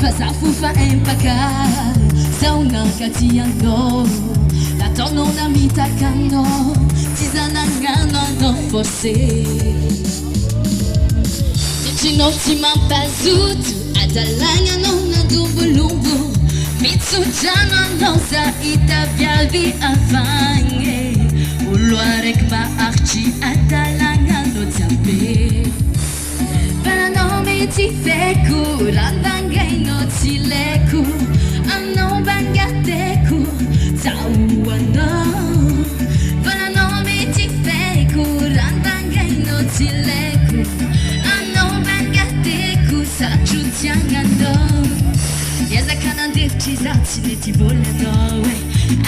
Fazafufa empaka Sauna katiano La tonona mitakano Tizanangano no forse Tinoti mampazutu Adalanya nona dumbulumbu Mitsujana nosa itabiavi avange Uluarek maarchi Adalanya no tabe Bananome ti feku Randangay no tileku Ano bangateku Tawano Bananome ti feku Randangay no tileku Ano bangateku Sachutyangano Yazakana dirchizati neti bolano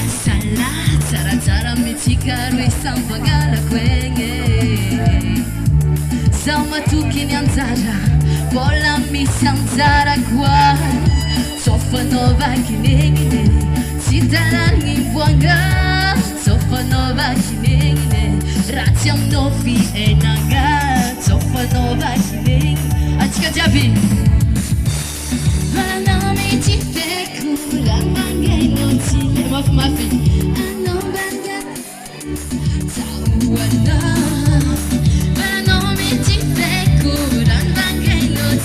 Asala Taratara mitikaru Sambagala kwenge Sama tukin yanzara Bola misanzara kwa Sofa nova kinengine Sitalangi buanga Sofa nova kinengine Ratiam novi enanga Sofa nova kinengine Atika jabi Vala me ti feku Ramange no ti Maf mafi Ano banga Tawana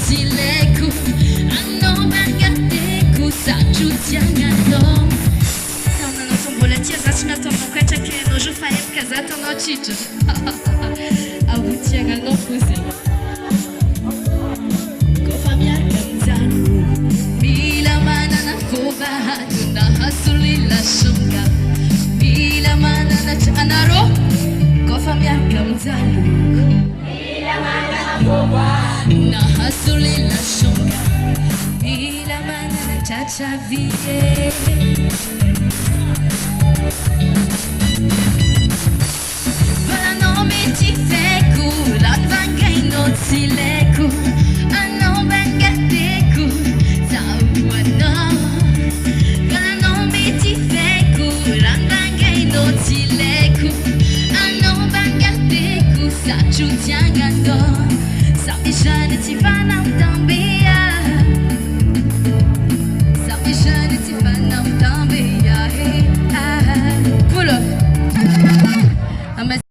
Sileku, ano bangateku sachutyangano Tona no tomboletia zaczyna to mokrecia kiedy no żufa jebka za to no ciczy A ucianga no fuzy Kofa miarka mzanu Mila mana na foba Na hasulila shunga Mila mana na chanaro Kofa miarka mzanu Mila mana na foba Na hasulila shonga Ila mana na chacha vie Vala nome ti feku Latvangay no tileku Ano bangateku Tawano Vala nome ti feku Latvangay no tileku Ano bangateku Sachutyangano Sabishane ti vanam tambi